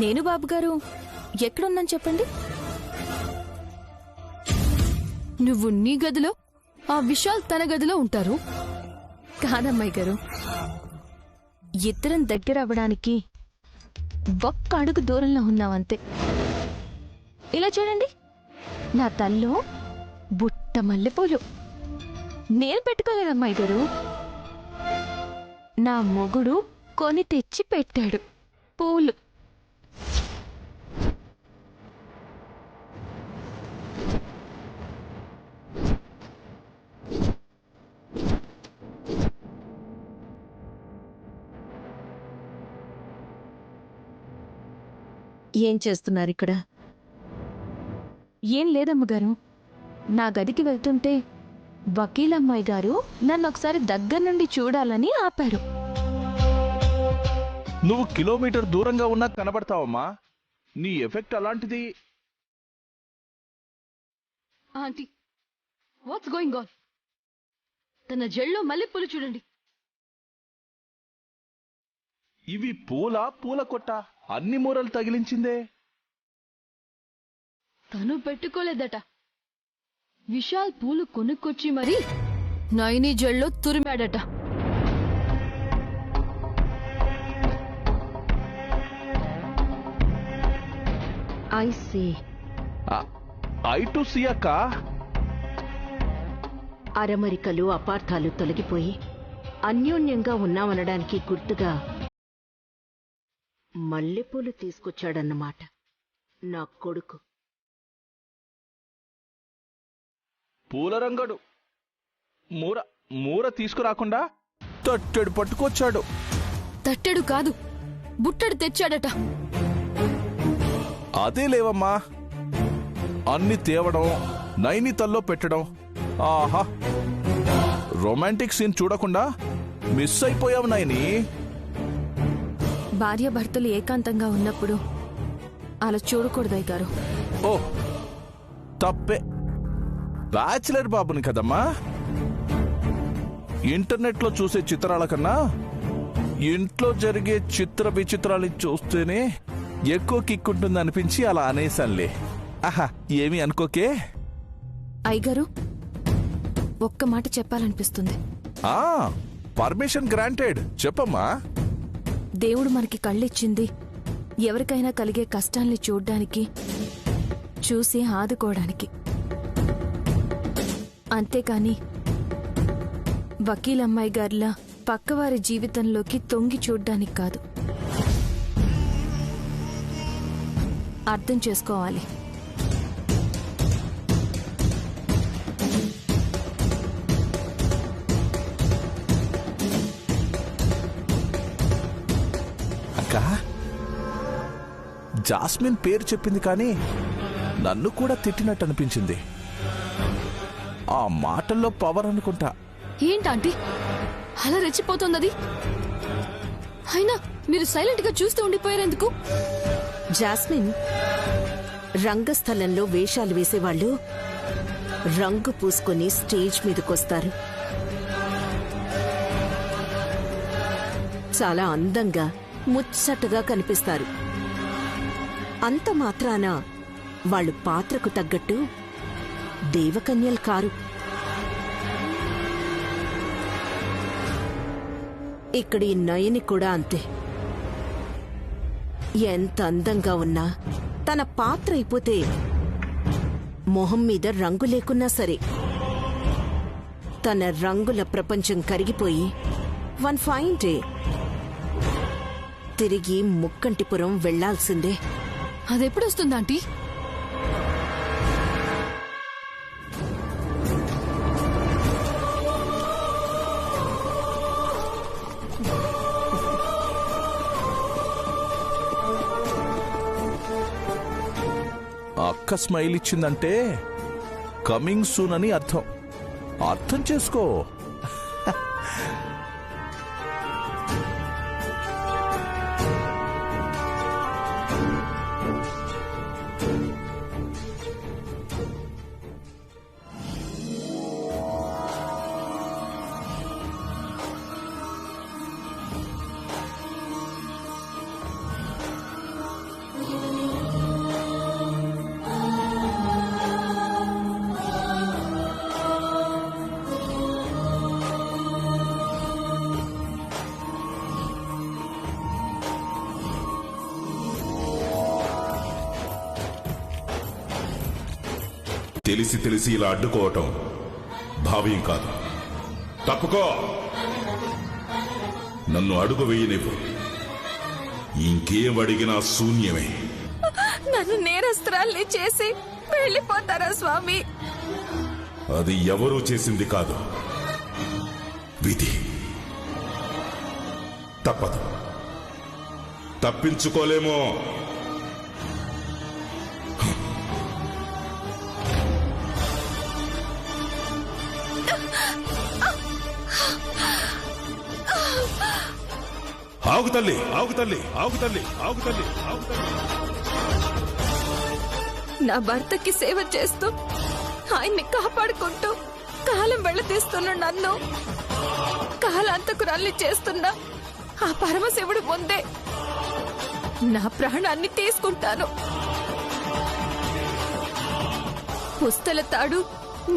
నేను బాబుగారు ఎక్కడున్నాను చెప్పండి. నువ్వు నీ గదిలో, ఆ విశాల్ తన గదిలో ఉంటారు. కాదమ్మాయి గారు, ఇద్దరం దగ్గర అవ్వడానికి ఒక్క అడుగు దూరంలో ఉన్నావంతే. ఇలా చూడండి, నా తల్లో బుట్ట మల్లెపూలు. నేను పెట్టుకోలేదమ్మాయి గారు, నా మొగుడు కొని తెచ్చి పెట్టాడు పూలు. ఏం చేస్తున్నారు ఇక్కడ? ఏం లేదమ్మగారు, నా గదికి వెళ్తుంటే వకీలమ్మాయి గారు నన్ను ఒకసారి దగ్గర నుండి చూడాలని ఆపారు. నువ్వు కిలోమీటర్ దూరంగా ఉన్నా కనబడతావమ్మా. నీ ఎఫెక్ట్ అలాంటిది. Aunty, what's going on? తన జెల్లో మల్లెపూలు చూడండి. ఇవి పూల కొట్ట, అన్ని మూరలు తగిలించిందే. తను పెట్టుకోలేదట. విశాల్ పూలు కొనుక్కొచ్చి మరి నైని జెల్లో తురిమాడట. I see. I too see అక్క. అరమరికలు అపార్థాలు తొలగిపోయి అన్యోన్యంగా ఉన్నామనడానికి గుర్తుగా మల్లెపూలు తీసుకొచ్చాడన్నమాట నా కొడుకు. పూలరంగడు మూర తీసుకురాకుండా తట్టెడు పట్టుకొచ్చాడు. తట్టెడు కాదు, బుట్టెడు తెచ్చాడట. అదే లేవమ్మా, అన్ని తేవడం, నైని తల్లో పెట్టడం. ఆహా, రొమాంటిక్ సీన్ చూడకుండా మిస్ అయిపోయావు నైని. భార్యాభర్తలు ఏకాంతంగా ఉన్నప్పుడు అలా చూడకూడదయ్య గారు. ఓ తప్పే. బ్యాచిలర్ బాబుని కదమ్మా. ఇంటర్నెట్లో చూసే చిత్రాల కన్నా ఇంట్లో జరిగే చిత్ర విచిత్రాలు చూస్తేనే ఎక్కువ కిక్కుంటుంది అనిపించి అలా అనేసానులే. ఆహా, ఏమీ అనుకోకే. అయ్యగారు, ఒక్క మాట చెప్పాలనిపిస్తుంది. పర్మిషన్ గ్రాంటెడ్, చెప్పమ్మా. దేవుడు మనకి కళ్ళిచ్చింది ఎవరికైనా కలిగే కష్టాల్ని చూడ్డానికి, చూసి ఆదుకోవడానికి. అంతేకాని వకీలమ్మాయి గారిలా పక్కవారి జీవితంలోకి తొంగి చూడ్డానికి కాదు. అర్థం చేసుకోవాలి. అక్క, జాస్మిన్ పేరు చెప్పింది కానీ నన్ను కూడా తిట్టినట్టు అనిపించింది. ఆ మాటల్లో పవర్ అనుకుంటా. ఏంటాంటీ అలా రెచ్చిపోతుందది? అయినా మీరు సైలెంట్ గా చూస్తూ ఉండిపోయారెందుకు? జాస్మిన్, రంగస్థలంలో వేషాలు వేసేవాళ్లు రంగు పూసుకొని స్టేజ్ మీదకొస్తారు. చాలా అందంగా ముచ్చటగా కనిపిస్తారు. అంత మాత్రాన వాళ్ళు పాత్రకు తగ్గట్టు దేవకన్యలు కారు. ఇక్కడి నయని కూడా అంతే. ఎంత అందంగా ఉన్నా తన పాత్ర అయిపోతే మొహం మీద రంగు లేకున్నా సరే తన రంగుల ప్రపంచం కరిగిపోయి వన్ ఫైన్ డే తిరిగి ముక్కంటిపురం వెళ్లాల్సిందే. అదెప్పుడొస్తుందాంటీ? అక్క స్మైల్ ఇచ్చిందంటే కమింగ్ సూన్ అని అర్థం. అర్థం చేసుకో. తెలిసి తెలిసి ఇలా అడ్డుకోవటం భావ్యం కాదు. తప్పుకో. నన్ను అడుగు వెయ్యనివ్వు. ఇంకేం అడిగినా శూన్యమే. నన్ను నేరస్త్రాల్ని చేసి వెళ్ళిపోతారా స్వామి? అది ఎవరూ చేసింది కాదు, విధి. తప్పదు, తప్పించుకోలేమో. ఆగు తల్లి, ఆగు తల్లి, ఆగు తల్లి, ఆగు తల్లి, ఆగు తల్లి. నా భర్తకి సేవ చేస్తూ ఆయన్ని కాపాడుకుంటూ కాలం వెళ్ళతీస్తున్న నన్ను కాలాంతకురాల్ని చేస్తున్నా ఆ పరమశివుడు ముందే నా ప్రాణాన్ని తీసుకుంటాను. పుస్తల తాడు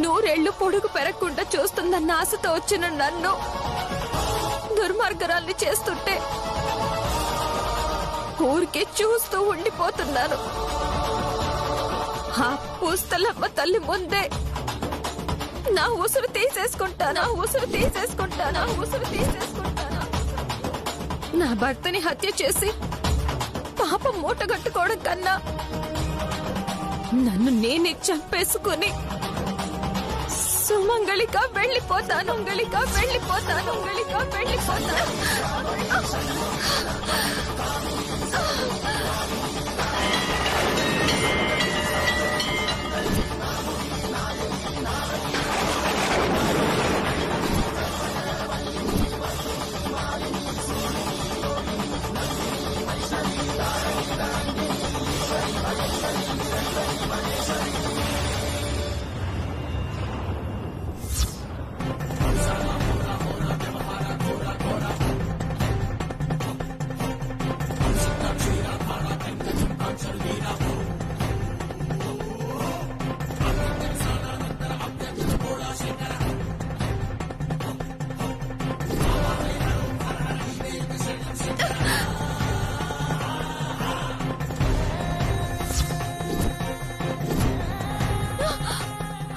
100 ఏళ్లు పొడుగు పెరగకుండా చూస్తుందన్న ఆశతో వచ్చిన నన్ను దుర్మార్గరాల్ని చేస్తుంటే ఊరికే చూస్తూ ఉండిపోతున్నాను. ఆ పుస్తలమ్మ తల్లి ముందే నా ఉసురు తీసేసుకుంటాను, ఉసురు తీసేసుకుంటాను, ఉసురు తీసేసుకుంటాను. నా భర్తని హత్య చేసి పాపం మూటగట్టుకోవడం కన్నా నన్ను నేనే చంపేసుకుని సుమంగళిగా వెళ్ళిపోతాను, గళిగా వెళ్ళిపోతాను, గళిగా వెళ్ళిపోతాను.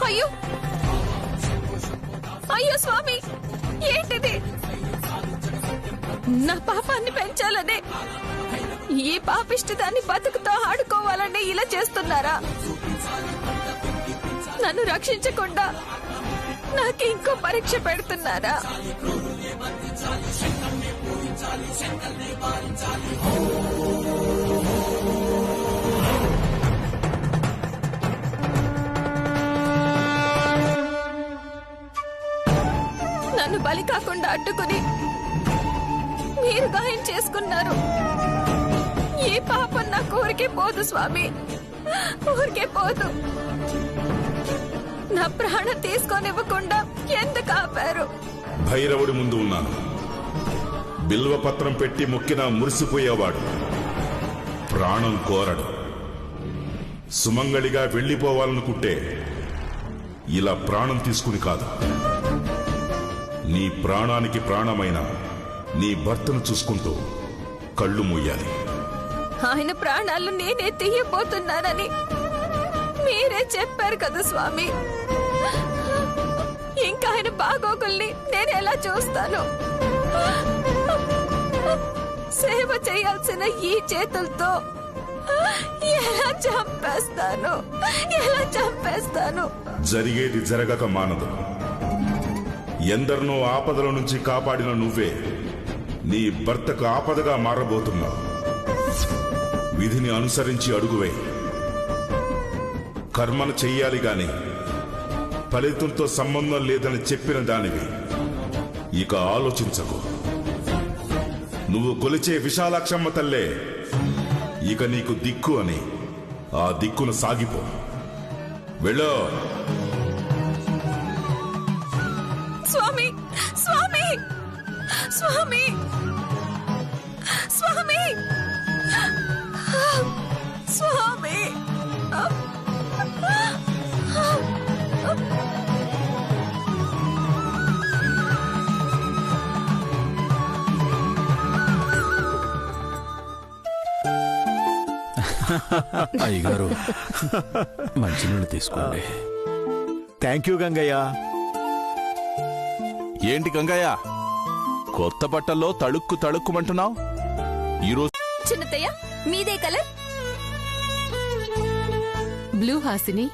అయ్యో అయ్యో స్వామి, ఏంటిది? నా పాపాన్ని పెంచాలనే, ఈ పాపిష్టిదాన్ని బతుకుతో ఆడుకోవాలనే ఇలా చేస్తున్నారా? నన్ను రక్షించకుండా నాకు ఇంకో పరీక్ష పెడుతున్నారా? నన్ను బలి కాకుండా అడ్డుకుని మీరు గాయం చేసుకున్నారు. ఈ పాపం నా ఊరికే పోదు స్వామి, ఊరికే పోదు. నా ప్రాణం తీసుకొనివ్వకుండా ఎందుకు ఆపారు? భైరవుడి ముందు ఉన్నాను. బిల్వపత్రం పెట్టి మొక్కినా మురిసిపోయేవాడు ప్రాణం కోరడు. సుమంగళిగా వెళ్ళిపోవాలనుకుంటే ఇలా ప్రాణం తీసుకుని కాదు, నీ ప్రాణానికి ప్రాణమైన నీ భర్తను చూసుకుంటూ కళ్ళు మూయాలి. ఆయన ప్రాణాలు నేనే తీయబోతున్నానని మీరే చెప్పారు కదా స్వామి. ఇంకా ఆయన బాగోగుల్ని నేను ఎలా చూస్తాను? సేవ చేయాల్సిన ఈ చేతులతో ఎలా చంపేస్తాను? ఎలా చంపేస్తాను? జరిగేది జరగక మానదు. ఎందరినో ఆపదల నుంచి కాపాడిన నువ్వే నీ భర్తకు ఆపదగా మారబోతున్నావు. విధిని అనుసరించి అడుగువే. కర్మను చెయ్యాలి గాని ఫలితంతో సంబంధం లేదని చెప్పిన దానివి ఇక ఆలోచించకు. నువ్వు కొలిచే విశాలాక్షమ్మ తల్లే ఇక నీకు దిక్కు అని ఆ దిక్కును సాగిపో. వెళ్ళో. స్వామి, స్వామి, స్వామి, స్వామి, స్వామి. అయ్యగారు, మంచినీళ్ళు తీసుకోండి. Thank you Gangayya. ఏంటి గంగయ్య, కొత్త బట్టల్లో తళుక్కు తళుక్కుమంటున్నావు? ఈరోజు చిన్నతయ్య మీదే కలర్? బ్లూ హాసిని.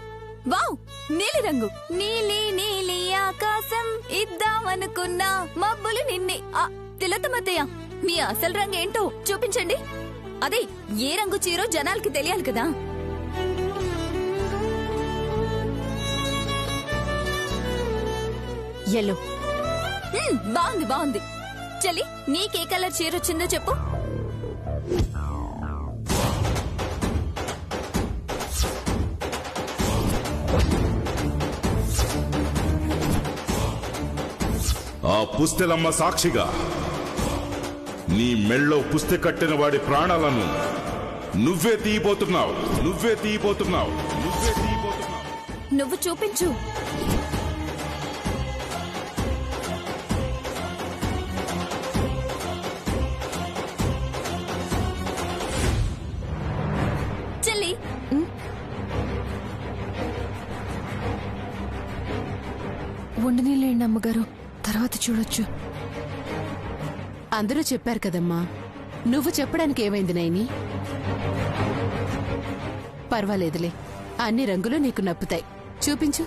వావ్, నీలి రంగు. నీలి నీలి ఆకాశం ఇద్దామనుకున్నా మబ్బులు నిన్నే. తిలతమత్తయ్య, మీ అసలు రంగు ఏంటో చూపించండి. అదే ఏ రంగు చీరో జనాలకి తెలియాలి కదా. ఎల్లో. బాగుంది బాగుంది. చలి, నీకే కలర్ చీర వచ్చిందో చెప్పు. ఆ పుస్తెలమ్మ సాక్షిగా నీ మెళ్ళో పుస్తె కట్టిన వాడి ప్రాణాలను నువ్వే తీయబోతున్నావు. నువ్వు చూపించు. చెల్లి, ఉండనీళ్ళండి అమ్మగారు, తర్వాత చూడొచ్చు. అందరూ చెప్పారు కదమ్మా, నువ్వు చెప్పడానికి ఏమైంది నైని? పర్వాలేదులే, అన్ని రంగులు నీకు నప్పుతాయి. చూపించు.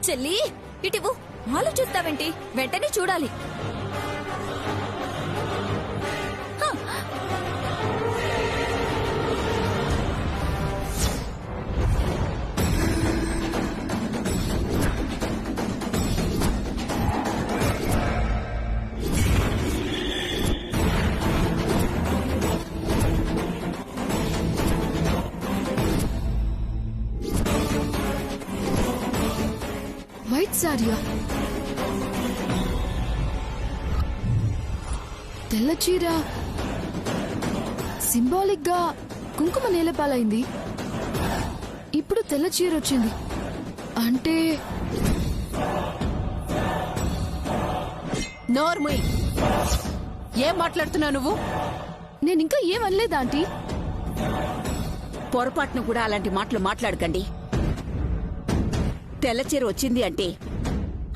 చెల్లి ఇటివు. ఆలోచిస్తావేంటి? వెంటనే చూడాలి. వైట్ సారియా? తెల్ల చీర సింబాలిక్ గా కుంకుమ నేలపాలైంది. ఇప్పుడు తెల్ల చీర వచ్చింది అంటే నోర్ముయ్, ఏం మాట్లాడుతున్నావు నువ్వు? నేనింకా ఏమనలేదు ఆంటీ. పొరపాటును కూడా అలాంటి మాటలు మాట్లాడకండి. తెల్లచీర వచ్చింది అంటే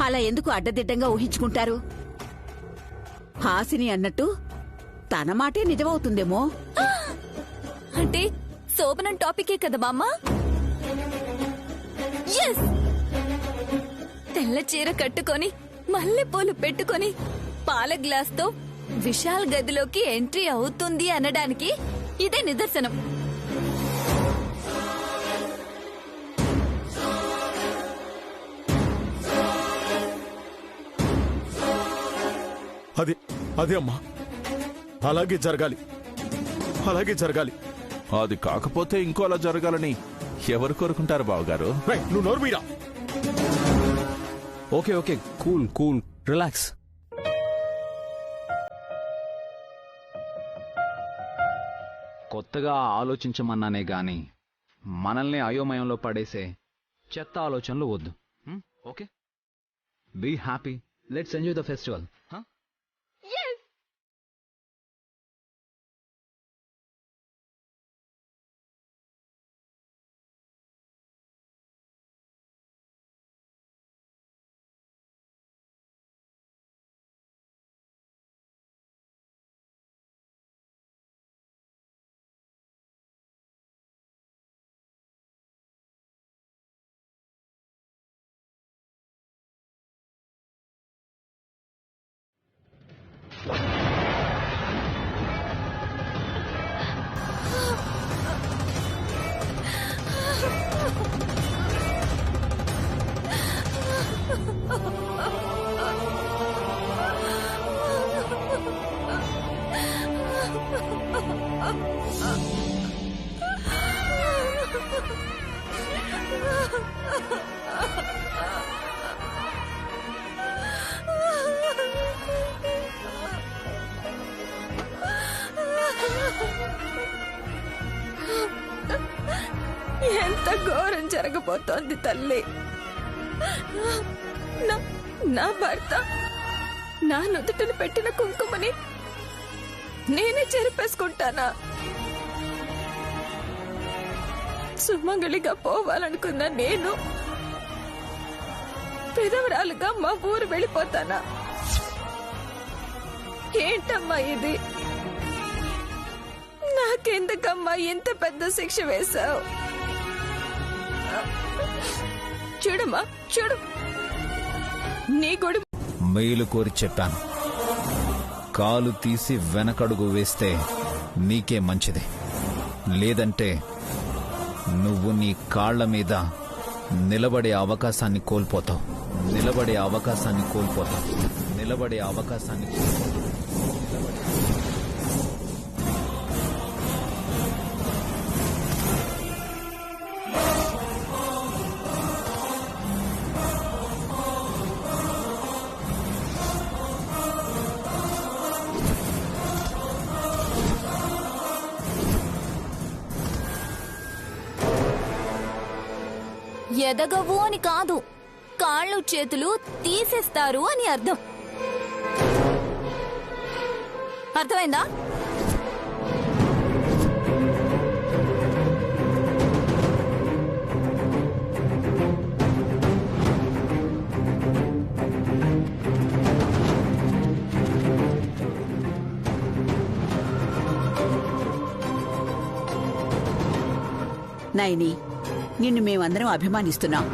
అలా ఎందుకు అడ్డదిడ్డంగా ఊహించుకుంటారు? హాసిని అన్నట్టు తన మాటే నిజమవుతుందేమో. అంటే శోభనం టాపికే కదా బామ్మ. ఎస్, తెల్ల చీర కట్టుకొని మల్లెపూలు పెట్టుకొని పాల గ్లాస్ తో విశాల్ గదిలోకి ఎంట్రీ అవుతుంది అనడానికి ఇదే నిదర్శనం. అదే అమ్మా, అలాగే జరగాలి. అది కాకపోతే ఇంకోలా జరగాలని ఎవరు కోరుకుంటారు బావగారు? నువ్వు నోరు మీరా. Okay cool relax. కొత్తగా ఆలోచించమన్నానే గాని మనల్ని అయోమయంలో పడేసే చెత్త ఆలోచనలు వద్దు. Okay, be happy, let's enjoy the festival. ఎంత ఘోరం జరగబోతోంది తల్లి. నా భర్త నా నుదుటను పెట్టిన కుంకుమని నేనే చెరిపేసుకుంటానా? సుమంగళిగా పోవాలనుకున్న నేను పెదవరాలుగా మా ఊరు వెళ్ళిపోతానా? ఏంటమ్మా ఇది? నాకెందుకమ్మా ఇంత పెద్ద శిక్ష వేశావు? చూడమ్మా, చూడు, నీ కొడుకు మేలు కోరి చెప్పాను. కాలు తీసి వెనకడుగు వేస్తే నీకే మంచిది. లేదంటే నువ్వు నీ కాళ్ల మీద నిలబడే అవకాశాన్ని కోల్పోతావు. నిలబడే అవకాశాన్ని కోల్పోతావు. నిలబడే అవకాశాన్ని కోల్పోతావు. ఎదగవు అని కాదు, కాళ్ళు చేతులు తీసేస్తారు అని అర్థం. అర్థమైందా? నైని, నిన్ను మేమందరం అభిమానిస్తున్నాం.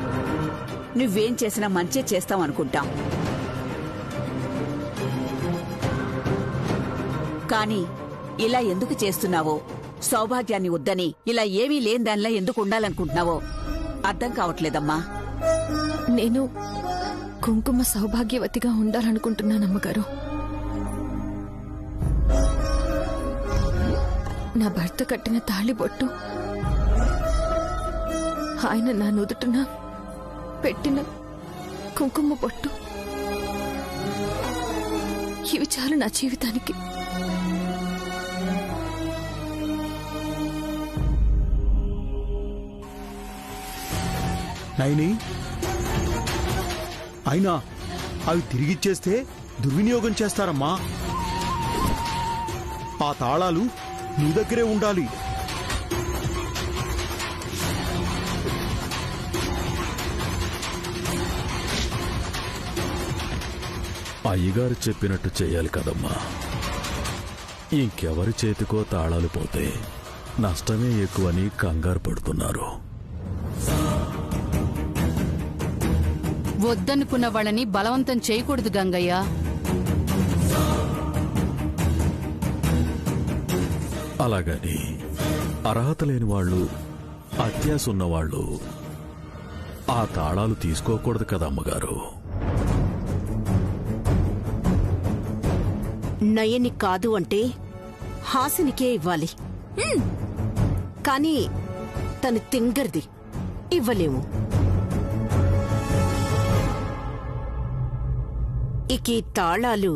నువ్వేం చేసినా మంచే చేస్తాం అనుకుంటాం. కానీ ఇలా ఎందుకు చేస్తున్నావో, సౌభాగ్యాన్ని వద్దని ఇలా ఏమీ లేని దానిలా ఎందుకు ఉండాలనుకుంటున్నావో అర్థం కావట్లేదమ్మా. నేను కుంకుమ సౌభాగ్యవతిగా ఉండాలనుకుంటున్నానమ్మగారు. నా భర్త కట్టిన తాళిబొట్టు, ఆయన నా నుదుటున పెట్టిన కుంకుమ బొట్టు, ఇవి చాలు నా జీవితానికి. నైని, అయినా అవి తిరిగిచ్చేస్తే దుర్వినియోగం చేస్తారమ్మా. ఆ తాళాలు నీ దగ్గరే ఉండాలి. అయ్యగారు చెప్పినట్టు చేయాలి కదమ్మా. ఇంకెవరి చేతికో తాళాలు పోతే నష్టమే ఎక్కువని కంగారు పడుతున్నారు. వద్దనుకున్న వాళ్ళని బలవంతం చేయకూడదు గంగయ్య. అలాగని అర్హత లేని వాళ్ళు, అత్యాశ ఉన్నవాళ్ళు ఆ తాళాలు తీసుకోకూడదు కదా అమ్మగారు. నయని కాదు అంటే హాసినికే ఇవ్వాలి. కానీ తను తింగర్ది, ఇవ్వలేము. ఇక ఈ తాళాలు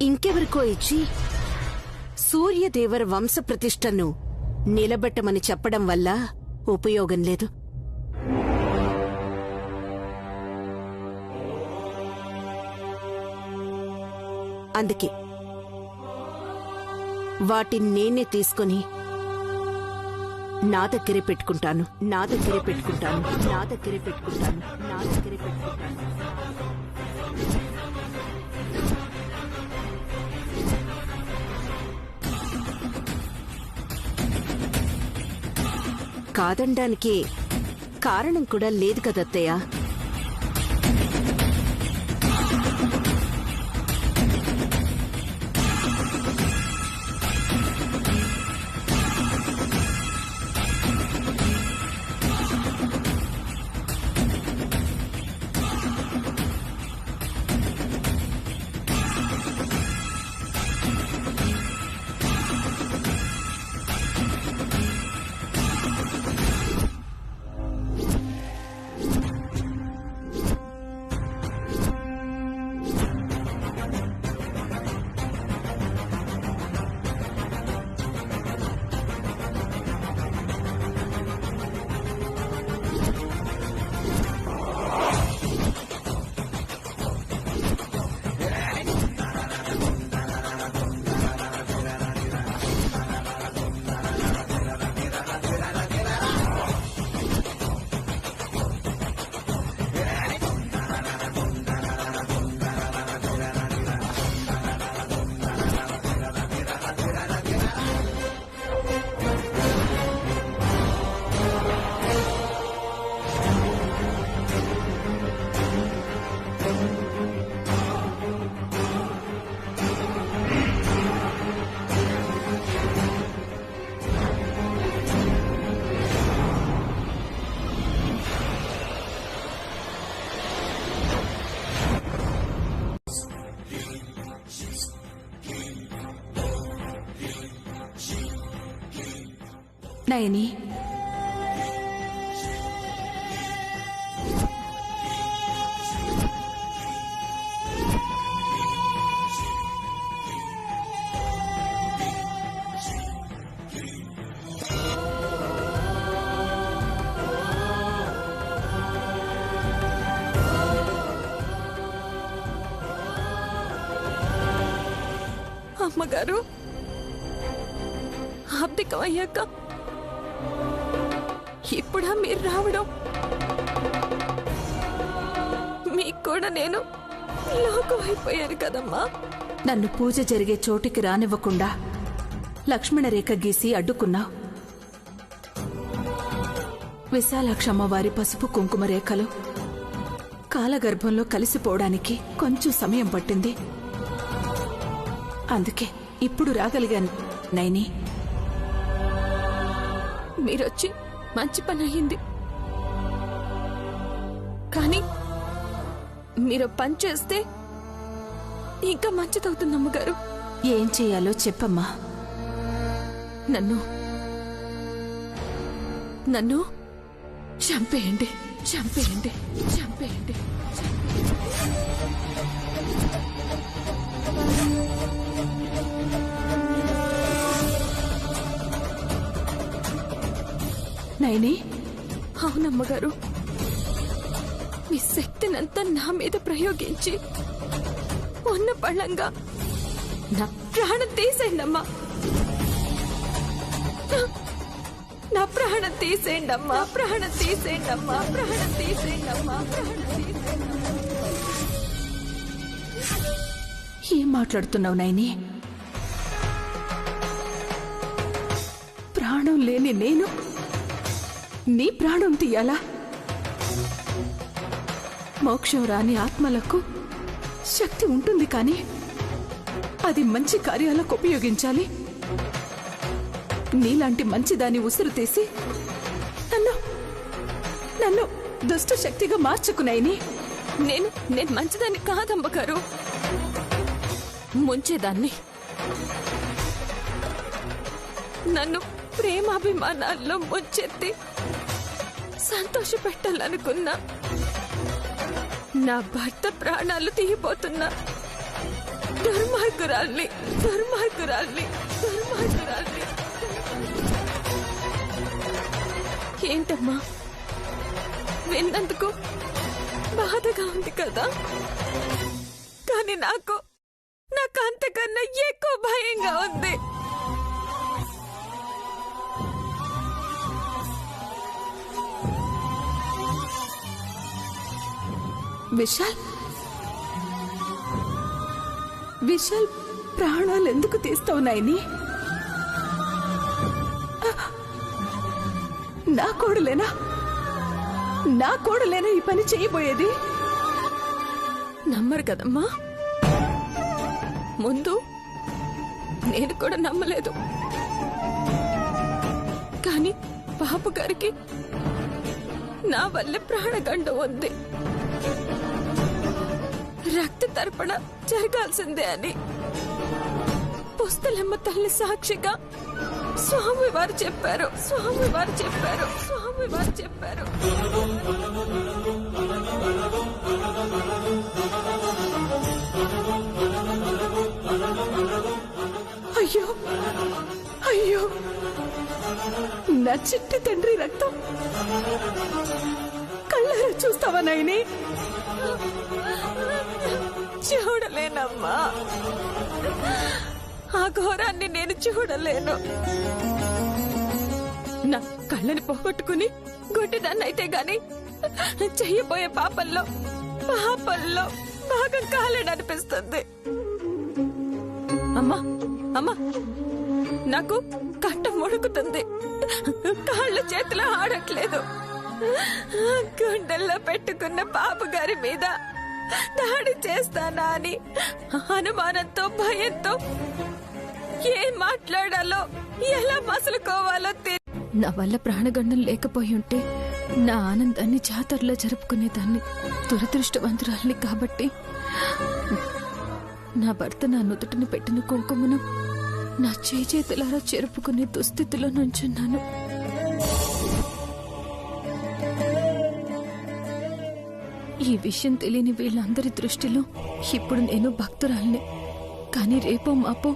ఇంకెవరికో ఇచ్చి సూర్యదేవర వంశ ప్రతిష్టను నిలబెట్టమని చెప్పడం వల్ల ఉపయోగం లేదు. అందుకే వాటిని నేనే తీసుకుని నా దగ్గరే పెట్టుకుంటాను. నా దగ్గరే పెట్టుకుంటాను. నా దగ్గరే పెట్టుకుంటాను. నా దగ్గరే పెట్టుకుంటాను. కాదనడానికి కారణం కూడా లేదు కదత్తయ్య. నయని, అమ్మగారు ఆబ్దికం అయ్యాక ఇప్పుడా మీరు రావడం? మీకు కూడా నేను లోకం అయిపోయాను కదమ్మా. నన్ను పూజ జరిగే చోటికి రానివ్వకుండా లక్ష్మణ రేఖ గీసి అడ్డుకున్నావు. విశాలాక్షమ్మ వారి పసుపు కుంకుమ రేఖలు కాలగర్భంలో కలిసిపోవడానికి కొంచెం సమయం పట్టింది. అందుకే ఇప్పుడు రాగలిగాను. నైని, మీరొచ్చి మంచి పని అయ్యింది. కానీ మీరు పని చేస్తే ఇంకా మంచిదవుతుంది అమ్మగారు. ఏం చెయ్యాలో చెప్పమ్మా. నన్ను చంపేయండి, చంపేయండి, చంపేయండి. నైని, అవునమ్మగారు, మీ శక్తినంతా నా మీద ప్రయోగించి ఉన్న పళ్ళంగా నా ప్రాణం తీసేయండి అమ్మా. నా ప్రాణం తీసేయండి అమ్మా, ప్రాణం తీసేయండి అమ్మా, ప్రాణం తీసేయండి అమ్మా, ప్రాణం తీసేయండి. ఏం మాట్లాడుతున్నావు నైని? ప్రాణం లేని నేను నీ ప్రాణం తీయాలా? మోక్షం రాని ఆత్మలకు శక్తి ఉంటుంది, కానీ అది మంచి కార్యాలకు ఉపయోగించాలి. నీలాంటి మంచిదాన్ని ఉసురు తీసి నన్ను దుష్ట శక్తిగా మార్చుకున్నాయిని. నేను మంచిదాన్ని కాదమ్మగారు, ముంచేదాన్ని. నన్ను ప్రేమాభిమానాల్లో ముంచెత్తి సంతోష పెట్టాలనుకున్నా నా భర్త ప్రాణాలు తీయబోతున్నా దుర్మార్గురాల్ని, దుర్మార్గురాల్ని, దుర్మార్గురాల్ని. ఏంటమ్మా, విన్నందుకు బాధగా ఉంది కదా? కానీ నాకు అంతకన్నా ఎక్కువ భయంగా ఉంది. విశాల్ ప్రాణాలు ఎందుకు తీస్తావు నాయని? నా కోడలేనా ఈ పని చేయబోయేది? నమ్మరు కదమ్మా. ముందు నేను కూడా నమ్మలేదు, కానీ బాబు గారికి నా వల్లే ప్రాణగండం ఉంది, రక్త తర్పణ జరగాల్సిందే అని పుస్తలమ్మ తల్లి సాక్షిగా స్వామివారు చెప్పారు, స్వామివారు చెప్పారు, స్వామివారు చెప్పారు. అయ్యో అయ్యో, నా చిట్టి తండ్రి రక్తం కళ్ళారా చూస్తావా నాయని? చూడలేనమ్మా, ఆ ఘోరాన్ని నేను చూడలేను. నా కళ్ళని పోగొట్టుకుని గుడ్డిదాన్నైతే గాని చెయ్యబోయే పాపంలో భాగం కాలేడనిపిస్తుంది. అమ్మా అమ్మా, నాకు కంఠం ముడుకుతుంది, కాళ్ళు చేతులు ఆడట్లేదు. గుండెల్లో పెట్టుకున్న బాబు గారి మీద దాడి చేస్తానా అని అనుమానంతో, భయంతో ఏం మాట్లాడాలో, ఎలా మసులుకోవాలో నా వల్ల ప్రాణగండం లేకపోయి ఉంటే నా ఆనందాన్ని జాతరలో జరుపుకునేదాన్ని. దురదృష్టవంతురాల్ని కాబట్టి నా భర్త నా నుదుటిని పెట్టిన కుంకుమను నా చేతులారా చెరుపుకునే దుస్థితిలో నుంచున్నాను. ఈ విషయం తెలియని వీళ్ళందరి దృష్టిలో ఇప్పుడు నేను భక్తురాల్ని. కానీ రేపో మాపో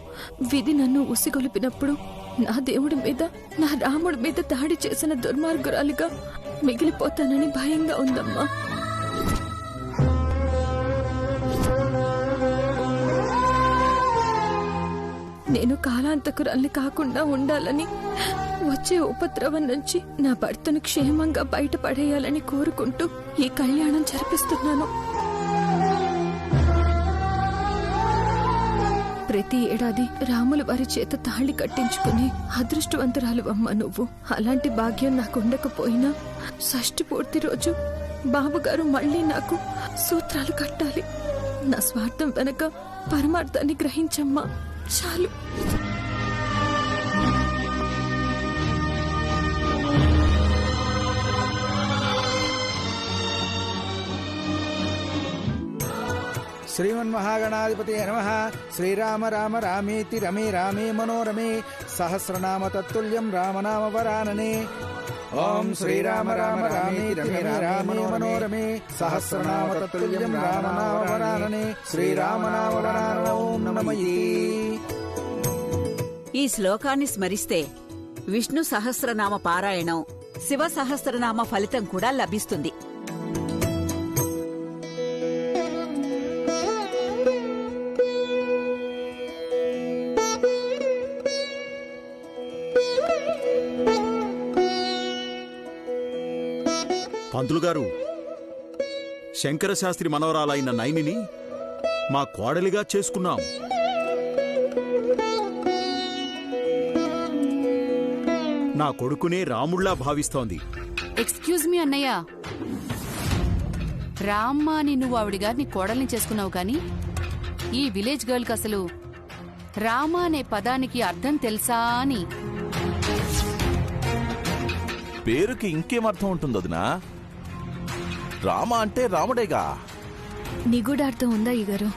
విధి నన్ను ఉసిగొలిపినప్పుడు నా దేవుడి మీద, నా రాముడి మీద దాడి చేసిన దుర్మార్గురాలిగా మిగిలిపోతానని భయంగా ఉందమ్మా. నేను కాలాంతకురాల్ని కాకుండా ఉండాలని, వచ్చే ఉపద్రవం నుంచి నా భర్తను క్షేమంగా బయటపడేయాలని కోరుకుంటూ ఈ కళ్యాణం జరిపిస్తున్నాను. ప్రతి ఏడాది రాముల వారి చేత తాళి కట్టించుకుని అదృష్టవంతురాలు అమ్మ నువ్వు. అలాంటి భాగ్యం నాకు ఉండకపోయినా షష్ఠి పూర్తి రోజు బాబుగారు మళ్ళీ నాకు సూత్రాలు కట్టాలి. నా స్వార్థం వెనక పరమార్థాన్ని గ్రహించమ్మా, చాలు. శ్రీమన్మహాగణాధిపతి నమః. శ్రీరామ రామ రామేతి రమే రామే మనోరమే సహస్రనామ తత్తుల్యం రామనామ వరాననే. ఓం శ్రీరామ రామ రామేతి రమే రామే మనోరమే సహస్రనామ తత్తుల్యం రామనామ వరాననే. శ్రీరామనామ వరాన ఓం నమయే. ఈ శ్లోకాన్ని స్మరిస్తే విష్ణు సహస్రనామ పారాయణం, శివ సహస్రనామ ఫలితం కూడా లభిస్తుంది. పంతులు గారు, శంకరశాస్త్రి మనవరాలైన నైనిని మా కోడలిగా చేసుకున్నాం. నా కొడుకునే రాముళ్లా భావిస్తోంది. ఎక్స్క్యూజ్ మీ అన్నయ్య, రామ్మ అని నువ్వు ఆవిడిగా నీ కోడల్ని చేసుకున్నావు కానీ ఈ విలేజ్ గర్ల్కి అసలు రామ అనే పదానికి అర్థం తెలుసా అని. పేరుకి ఇంకేం అర్థం ఉంటుంది వదినా? రామ అంటే రాముడేగా. నిగూఢార్థం ఉందా ఈగారు?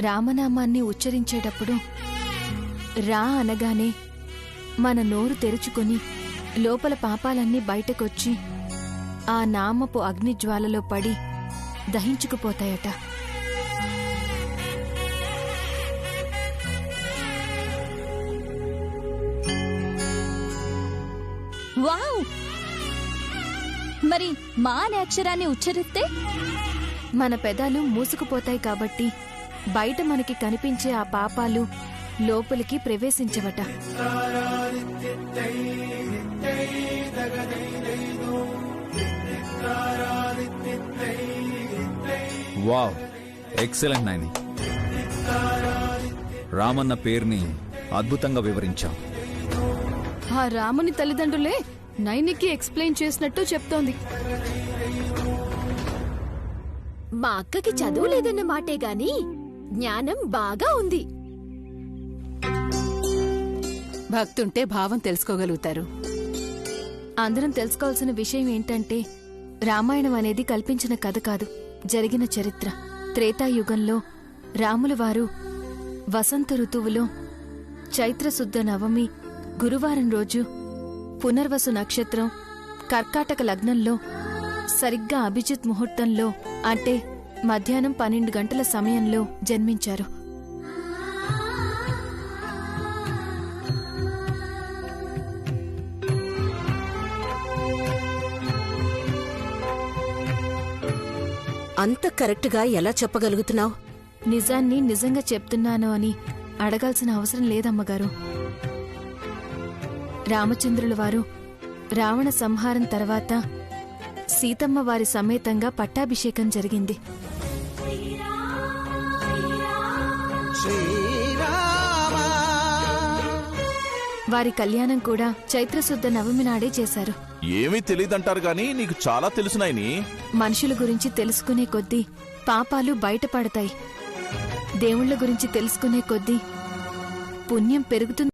రామనామాన్ని ఉచ్చరించేటప్పుడు రా అనగానే మన నోరు తెరుచుకొని లోపల పాపాలన్నీ బయటకొచ్చి ఆ నామపు అగ్నిజ్వాలలో పడి దహించుకుపోతాయట. వావ్! మరి మా అనే అక్షరాన్ని ఉచ్చరిస్తే మన పెదాలు మూసుకుపోతాయి కాబట్టి బయట మనకి కనిపించే ఆ పాపాలు లోపలికి ప్రవేశించవట. Wow, excellent Naini. రామన్న పేరుని అద్భుతంగా వివరించాం. ఆ రాముని తల్లిదండ్రులే నైనికి ఎక్స్ప్లెయిన్ చేసినట్టు చెప్తోంది. మా అక్కకి చదువు లేదన్న మాటే గాని జ్ఞానం బాగా ఉంది. భక్తుంటే భావం తెలుసుకోగలుగుతారు. అందరం తెలుసుకోవాల్సిన విషయం ఏంటంటే రామాయణం అనేది కల్పించిన కథ కాదు, జరిగిన చరిత్ర. త్రేతాయుగంలో రాముల వారు వసంత ఋతువులో చైత్రశుద్ధ నవమి గురువారం రోజు పునర్వసు నక్షత్రం కర్కాటక లగ్నంలో సరిగ్గా అభిజిత్ ముహూర్తంలో అంటే మధ్యాహ్నం 12 గంటల సమయంలో జన్మించారు. అంత కరెక్ట్గా ఎలా చెప్పగలుగుతున్నావు? నిజాన్ని నిజంగా చెప్తున్నాను అని అడగాల్సిన అవసరం లేదమ్మగారు. రామచంద్రుల వారు రావణ సంహారం తర్వాత సీతమ్మ వారి సమేతంగా పట్టాభిషేకం జరిగింది. వారి కళ్యాణం కూడా చైత్రశుద్ధ నవమి నాడే చేశారు. ఏమీ తెలియదంటారు గాని నీకు చాలా తెలుసునాయని. మనుషుల గురించి తెలుసుకునే కొద్దీ పాపాలు బయటపడతాయి. దేవుళ్ల గురించి తెలుసుకునే కొద్దీ పుణ్యం పెరుగుతుంది.